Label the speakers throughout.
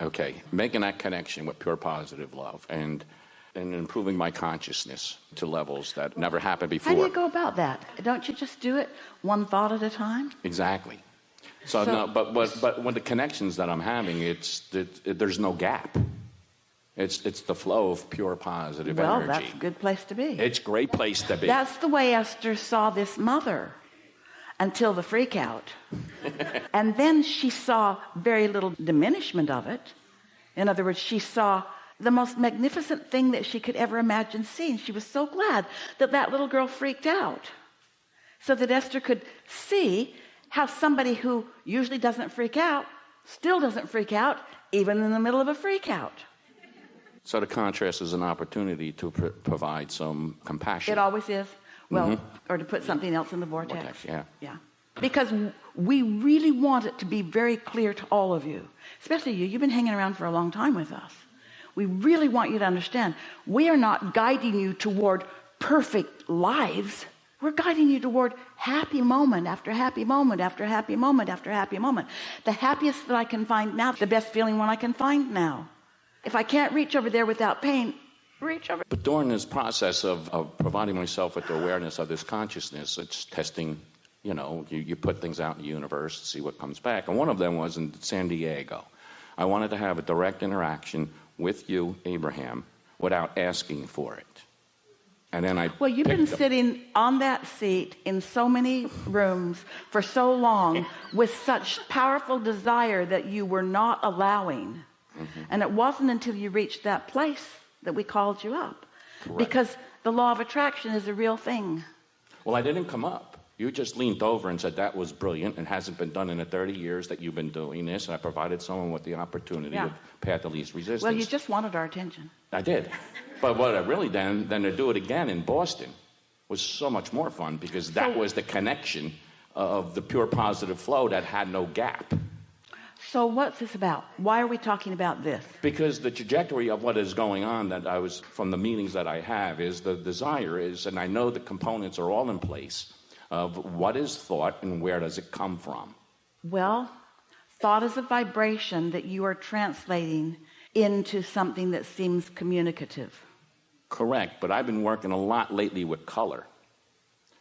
Speaker 1: Okay, making that connection with pure positive love and improving my consciousness to levels that never happened before.
Speaker 2: How do you go about that? Don't you just do it one thought at a time?
Speaker 1: Exactly. So no, but when the connections that I'm having, there's no gap. It's the flow of pure positive energy.
Speaker 2: Well, that's a good place to be.
Speaker 1: It's a great place to be.
Speaker 2: That's the way Esther saw this mother until the freak out. And then she saw very little diminishment of it. In other words, she saw the most magnificent thing that she could ever imagine seeing. She was so glad that that little girl freaked out, so that Esther could see how somebody who usually doesn't freak out still doesn't freak out even in the middle of a freak out.
Speaker 1: So the contrast is an opportunity to provide some compassion.
Speaker 2: It always is. Well, or to put something else in the vortex.
Speaker 1: Yeah.
Speaker 2: Because we really want it to be very clear to all of you, especially you. You've been hanging around for a long time with us. We really want you to understand we are not guiding you toward perfect lives. We're guiding you toward happy moment after happy moment after happy moment after happy moment. The happiest that I can find now, the best feeling one I can find now. If I can't reach over there without pain, reach over.
Speaker 1: But during this process of providing myself with the awareness of this consciousness, it's testing, you put things out in the universe to see what comes back. And one of them was in San Diego. I wanted to have a direct interaction with you, Abraham, without asking for it. And then
Speaker 2: Well, you've been sitting on that seat in so many rooms for so long with such powerful desire that you were not allowing. And it wasn't until you reached that place that we called you up.
Speaker 1: Correct.
Speaker 2: Because the law of attraction is a real thing.
Speaker 1: Well, I didn't come up. You just leaned over and said that was brilliant and hasn't been done in the 30 years that you've been doing this, and I provided someone with the opportunity of path of least resistance.
Speaker 2: Well, you just wanted our attention.
Speaker 1: I did. But what I really done then to do it again in Boston was so much more fun, because that was the connection of the pure positive flow that had no gap.
Speaker 2: So what's this about? Why are we talking about this?
Speaker 1: Because the trajectory of what is going on from the meetings that I have is the desire is, and I know the components are all in place, of what is thought and where does it come from?
Speaker 2: Well, thought is a vibration that you are translating into something that seems communicative.
Speaker 1: Correct, but I've been working a lot lately with color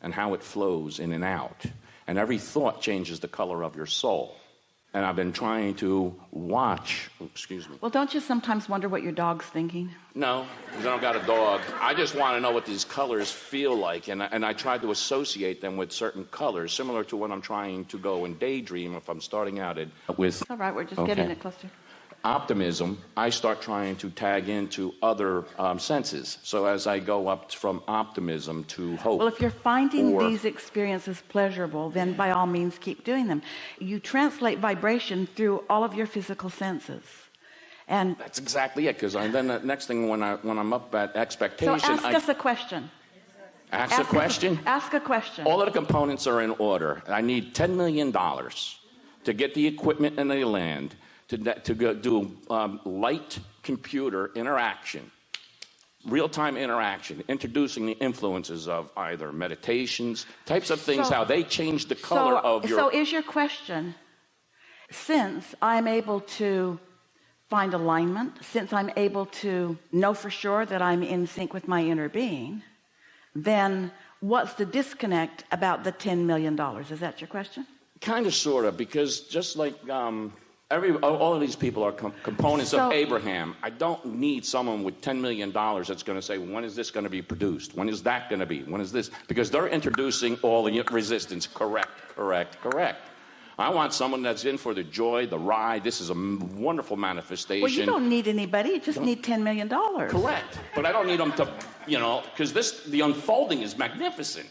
Speaker 1: and how it flows in and out. And every thought changes the color of your soul. And I've been trying to watch,
Speaker 2: Well, don't you sometimes wonder what your dog's thinking?
Speaker 1: No, because I don't got a dog. I just want to know what these colors feel like. And I try to associate them with certain colors, similar to when I'm trying to go and daydream if I'm starting out with...
Speaker 2: All right, we're just getting it closer.
Speaker 1: Optimism, I start trying to tag into other senses. So as I go up from optimism to hope.
Speaker 2: Well, if you're finding these experiences pleasurable, then by all means keep doing them. You translate vibration through all of your physical senses. And
Speaker 1: that's exactly it, because then the next thing when I'm up at expectation...
Speaker 2: So ask us a question.
Speaker 1: Ask a question?
Speaker 2: Ask a question.
Speaker 1: All of the components are in order. I need $10 million to get the equipment and the land, to go do light computer interaction, real-time interaction, introducing the influences of either meditations, types of things, how they change the color of your...
Speaker 2: So is your question, since I'm able to find alignment, since I'm able to know for sure that I'm in sync with my inner being, then what's the disconnect about the $10 million? Is that your question?
Speaker 1: Kind of, sort of, because just like... all of these people are components of Abraham. I don't need someone with $10 million that's going to say, when is this going to be produced? When is that going to be? When is this? Because they're introducing all the resistance. Correct. I want someone that's in for the joy, the ride. This is a wonderful manifestation.
Speaker 2: Well, you don't need anybody. You just need $10 million.
Speaker 1: Correct. But I don't need them to, because the unfolding is magnificent.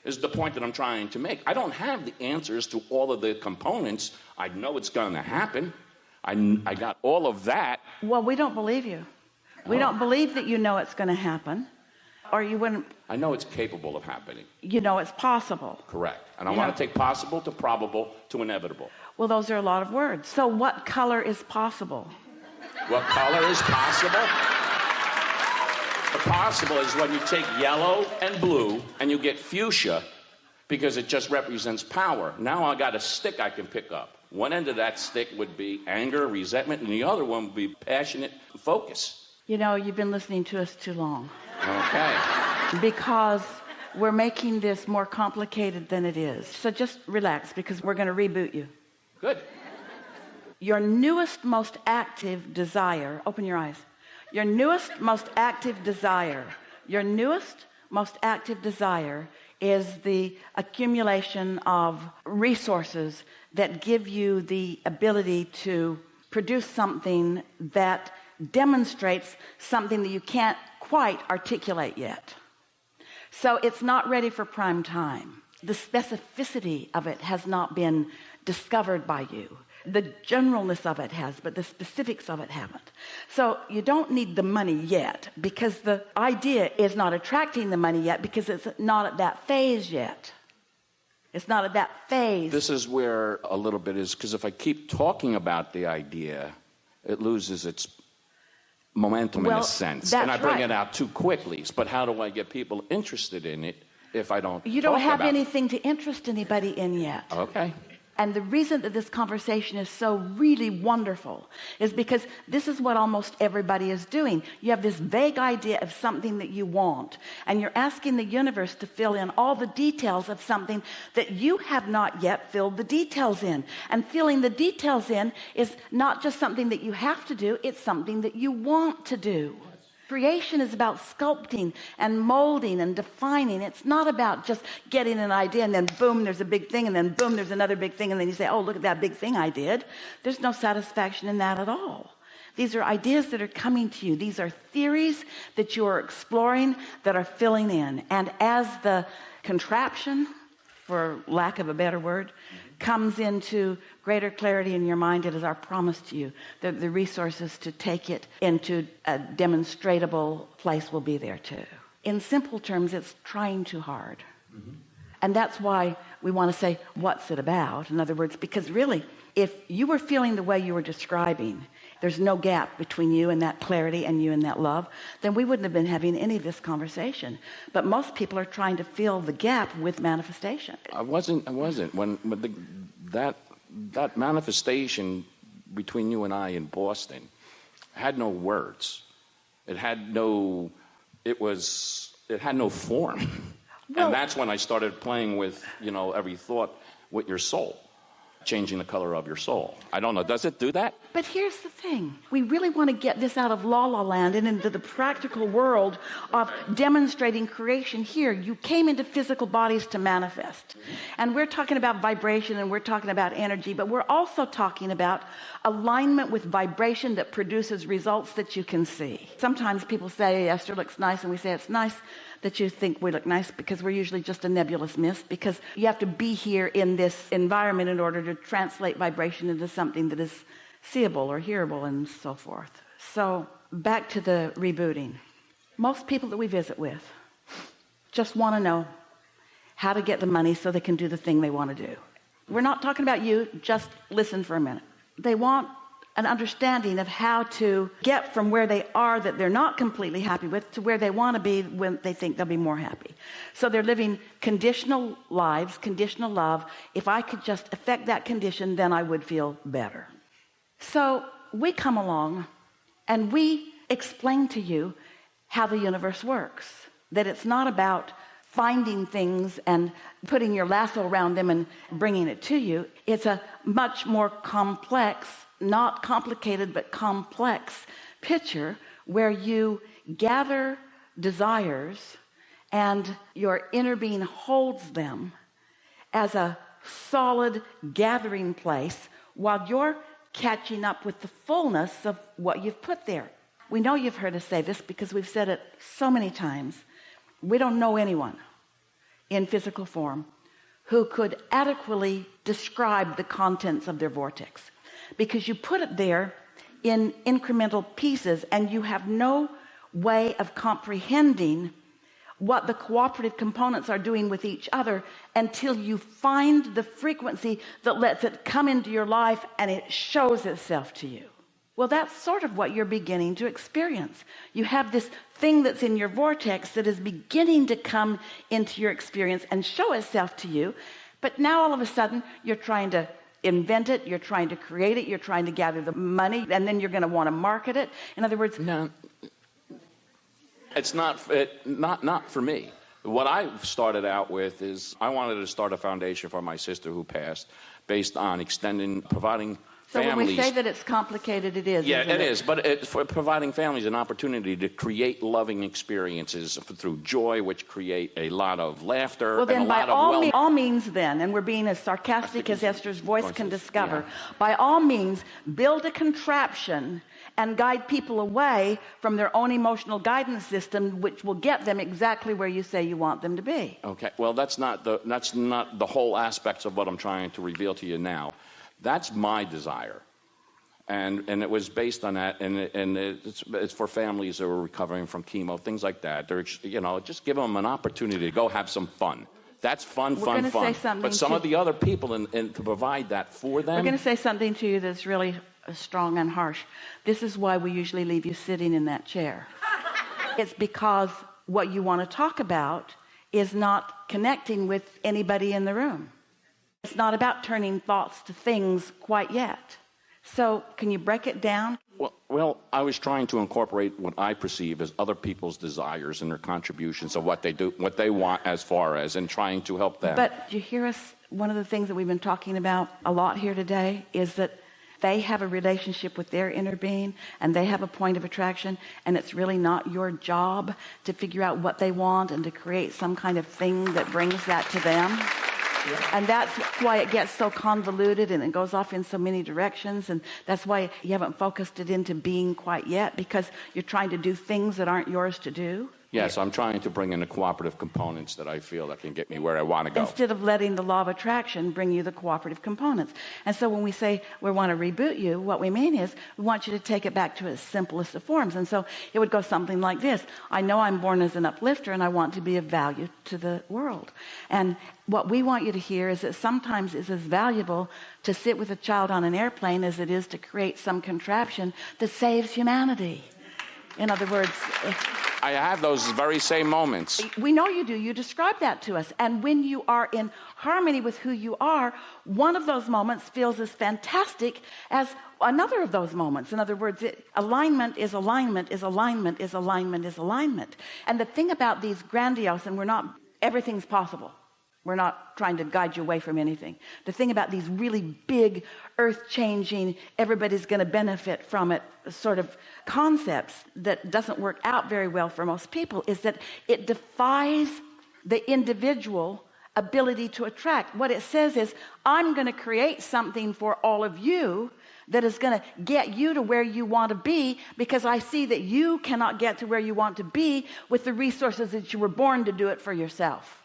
Speaker 1: Is the point that I'm trying to make. I don't have the answers to all of the components. I know it's going to happen. I got all of that.
Speaker 2: Well, we don't believe you. We don't believe that you know it's going to happen, or you wouldn't.
Speaker 1: I know it's capable of happening.
Speaker 2: You know it's possible.
Speaker 1: Correct. And I want to take possible to probable to inevitable.
Speaker 2: Well, those are a lot of words. So what color is possible?
Speaker 1: What color is possible? Possible is when you take yellow and blue and you get fuchsia, because it just represents power. Now I got a stick I can pick up. One end of that stick would be anger, resentment, and the other one would be passionate focus.
Speaker 2: You know, you've been listening to us too long.
Speaker 1: Okay.
Speaker 2: Because we're making this more complicated than it is. So just relax, because we're going to reboot you.
Speaker 1: Good.
Speaker 2: Your newest, most active desire, open your eyes. Your newest, most active desire, is the accumulation of resources that give you the ability to produce something that demonstrates something that you can't quite articulate yet. So it's not ready for prime time. The specificity of it has not been discovered by you. The generalness of it has, but the specifics of it haven't. So you don't need the money yet, because the idea is not attracting the money yet, because it's not at that phase yet. It's not at that phase.
Speaker 1: This is where a little bit is, because if I keep talking about the idea, it loses its momentum in a sense. And I bring it out too quickly. But how do I get people interested in it if I don't
Speaker 2: You don't have anything to interest anybody in yet.
Speaker 1: Okay.
Speaker 2: And the reason that this conversation is so really wonderful is because this is what almost everybody is doing. You have this vague idea of something that you want, and you're asking the universe to fill in all the details of something that you have not yet filled the details in. And filling the details in is not just something that you have to do, it's something that you want to do. Creation is about sculpting and molding and defining. It's not about just getting an idea and then boom, there's a big thing, and then boom, there's another big thing, and then you say, oh, look at that big thing I did. There's no satisfaction in that at all. These are ideas that are coming to you. These are theories that you are exploring that are filling in. And as the contraption, for lack of a better word, comes into greater clarity in your mind, it is our promise to you that the resources to take it into a demonstratable place will be there too. In simple terms, it's trying too hard. And that's why we want to say, what's it about? In other words, because really, if you were feeling the way you were describing, there's no gap between you and that clarity and you and that love, then we wouldn't have been having any of this conversation. But most people are trying to fill the gap with manifestation.
Speaker 1: I wasn't. When that manifestation between you and I in Boston had no words. It had no form. Well, and that's when I started playing with, every thought with your soul, changing the color of your soul. I don't know, does it do that?
Speaker 2: But here's the thing. We really want to get this out of la-la land and into the practical world of demonstrating creation here. You came into physical bodies to manifest. And we're talking about vibration and we're talking about energy, but we're also talking about alignment with vibration that produces results that you can see. Sometimes people say, Esther looks nice, and we say it's nice that you think we look nice, because we're usually just a nebulous mist, because you have to be here in this environment in order to translate vibration into something that is seeable or hearable and so forth. So back to the rebooting. Most people that we visit with just want to know how to get the money so they can do the thing they want to do. We're not talking about you, just listen for a minute. They want an understanding of how to get from where they are that they're not completely happy with to where they want to be when they think they'll be more happy. So they're living conditional lives, conditional love. If I could just affect that condition, then I would feel better. So we come along and we explain to you how the universe works, that it's not about finding things and putting your lasso around them and bringing it to you. It's a much more complex, not complicated, but complex picture where you gather desires and your inner being holds them as a solid gathering place while you're catching up with the fullness of what you've put there. We know you've heard us say this because we've said it so many times. We don't know anyone in physical form who could adequately describe the contents of their vortex, because you put it there in incremental pieces and you have no way of comprehending what the cooperative components are doing with each other until you find the frequency that lets it come into your life and it shows itself to you. Well, that's sort of what you're beginning to experience. You have this thing that's in your vortex that is beginning to come into your experience and show itself to you, but now all of a sudden you're trying to invent it, you're trying to create it, you're trying to gather the money, and then you're going to want to market it. In other words,
Speaker 1: no, it's not for me. What I started out with is I wanted to start a foundation for my sister who passed, based on providing
Speaker 2: so
Speaker 1: families.
Speaker 2: when we say that it's complicated, it is.
Speaker 1: Yeah, it is. But it's for providing families an opportunity to create loving experiences through joy, which create a lot of laughter.
Speaker 2: Well, then,
Speaker 1: and a
Speaker 2: by
Speaker 1: lot of
Speaker 2: all means, then, and we're being as sarcastic as Esther's voice can discover, by all means, build a contraption and guide people away from their own emotional guidance system, which will get them exactly where you say you want them to be.
Speaker 1: Okay. Well, that's not the whole aspects of what I'm trying to reveal to you now. That's my desire, and it was based on that, and it's for families that are recovering from chemo, things like that. They're, just give them an opportunity to go have some fun. That's fun. But some of the other people, and to provide that for them.
Speaker 2: We're going to say something to you that's really strong and harsh. This is why we usually leave you sitting in that chair. It's because what you want to talk about is not connecting with anybody in the room. It's not about turning thoughts to things quite yet. So can you break it down?
Speaker 1: Well, I was trying to incorporate what I perceive as other people's desires and their contributions of what they do, what they want as far as, and trying to help them.
Speaker 2: But you hear us, one of the things that we've been talking about a lot here today is that they have a relationship with their inner being, and they have a point of attraction, and it's really not your job to figure out what they want and to create some kind of thing that brings that to them. Yeah. And that's why it gets so convoluted and it goes off in so many directions, and that's why you haven't focused it into being quite yet, because you're trying to do things that aren't yours to do.
Speaker 1: Yes, I'm trying to bring in the cooperative components that I feel that can get me where I want to go.
Speaker 2: Instead of letting the law of attraction bring you the cooperative components. And so when we say we want to reboot you, what we mean is we want you to take it back to its simplest of forms. And so it would go something like this. I know I'm born as an uplifter and I want to be of value to the world. And what we want you to hear is that sometimes it's as valuable to sit with a child on an airplane as it is to create some contraption that saves humanity. In other words,
Speaker 1: I have those very same moments.
Speaker 2: We know you do. You describe that to us. And when you are in harmony with who you are, one of those moments feels as fantastic as another of those moments. In other words, alignment is alignment is alignment is alignment is alignment. And the thing about these grandiose, and everything's possible. We're not trying to guide you away from anything. The thing about these really big, earth-changing, everybody's going to benefit from it sort of concepts that doesn't work out very well for most people is that it defies the individual ability to attract. What it says is, I'm going to create something for all of you that is going to get you to where you want to be, because I see that you cannot get to where you want to be with the resources that you were born to do it for yourself.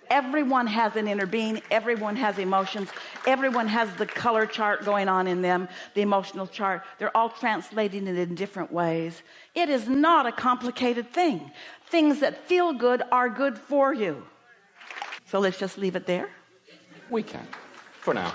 Speaker 2: Everyone has an inner being. Everyone has emotions. Everyone has the color chart going on in them, the emotional chart. They're all translating it in different ways. It is not a complicated thing. Things that feel good are good for you. So let's just leave it there.
Speaker 1: We can, for now.